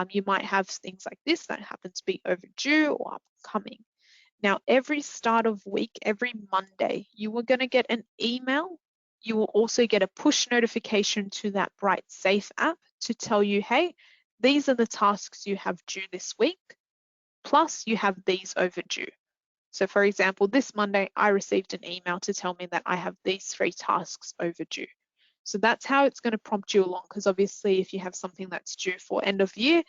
You might have things like this that happen to be overdue or upcoming. Now, every start of week, every Monday, you are going to get an email. You will also get a push notification to that BrightSafe app to tell you, hey, these are the tasks you have due this week, plus you have these overdue. So for example, this Monday, I received an email to tell me that I have these 3 tasks overdue. So that's how it's going to prompt you along, because obviously if you have something that's due for end of year,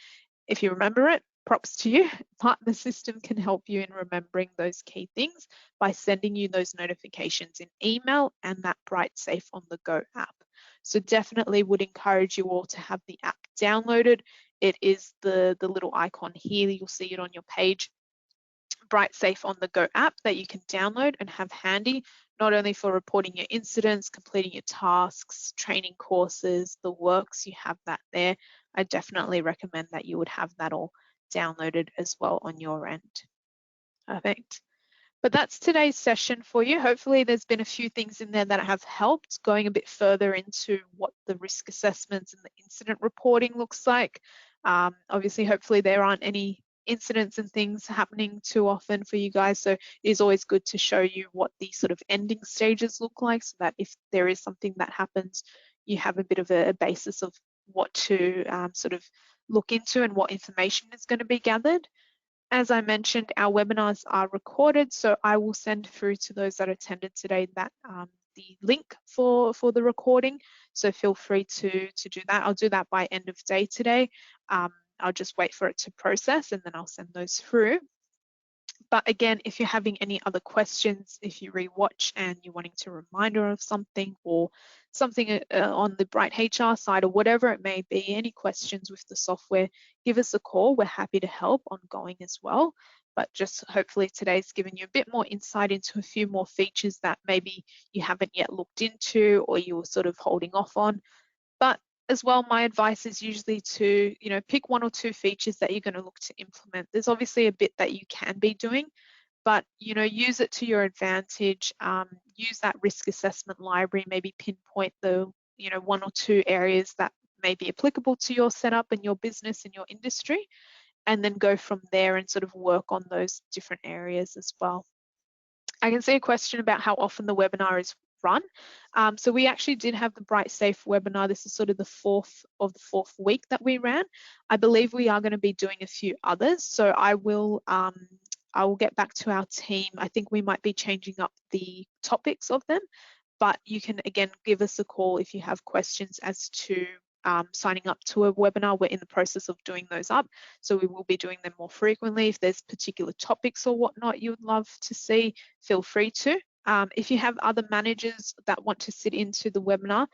if you remember it, props to you, but the system can help you in remembering those key things by sending you those notifications in email and that BrightSafe on the Go app. So definitely would encourage you all to have the app downloaded. it is the little icon here. You'll see it on your page. BrightSafe on the Go app that you can download and have handy, not only for reporting your incidents, completing your tasks, training courses, the works, you have that there. I definitely recommend that you would have that all downloaded as well on your end. Perfect. But that's today's session for you. Hopefully there's been a few things in there that have helped, going a bit further into what the risk assessments and the incident reporting looks like. Obviously, hopefully there aren't any incidents and things happening too often for you guys. So it is always good to show you what the sort of ending stages look like, so that if there is something that happens, you have a bit of a basis of what to sort of look into and what information is going to be gathered. As I mentioned, our webinars are recorded, so I will send through to those that attended today that the link for the recording. So feel free to do that. I'll do that by end of day today. I'll just wait for it to process and then I'll send those through. But again, if you're having any other questions, if you rewatch and you're wanting to reminder of something or something on the Bright HR side or whatever it may be, any questions with the software, give us a call. We're happy to help ongoing as well. But just hopefully today's given you a bit more insight into a few more features that maybe you haven't yet looked into or you were sort of holding off on. But as well, my advice is usually to, pick one or two features that you're going to look to implement. There's obviously a bit that you can be doing, but use it to your advantage. Use that risk assessment library, maybe pinpoint the, one or two areas that may be applicable to your setup and your business and your industry, and then go from there and sort of work on those different areas as well. I can see a question about how often the webinar is run. So we actually did have the BrightSafe webinar. This is sort of the fourth week that we ran. I believe we are going to be doing a few others. So I will get back to our team. I think we might be changing up the topics of them, but you can again give us a call if you have questions as to signing up to a webinar. We're in the process of doing those up, so we will be doing them more frequently. If there's particular topics or whatnot you would love to see, feel free to. If you have other managers that want to sit into the webinar,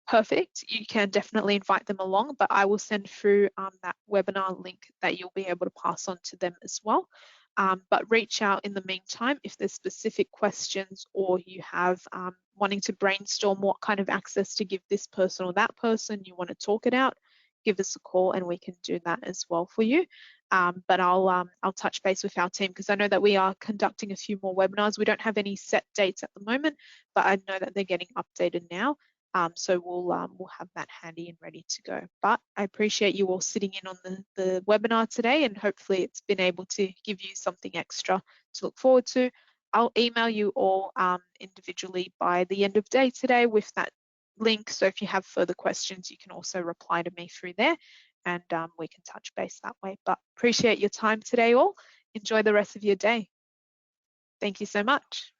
perfect, you can definitely invite them along, but I will send through that webinar link that you'll be able to pass on to them as well. But reach out in the meantime if there's specific questions or you have wanting to brainstorm what kind of access to give this person or that person, you want to talk it out, give us a call and we can do that as well for you. But I'll touch base with our team because I know that we are conducting a few more webinars. We don't have any set dates at the moment, but I know that they're getting updated now. So we'll have that handy and ready to go. But I appreciate you all sitting in on the webinar today, and hopefully it's been able to give you something extra to look forward to. I'll email you all individually by the end of day today with that link. So if you have further questions, you can also reply to me through there and we can touch base that way. But appreciate your time today all. Enjoy the rest of your day. Thank you so much.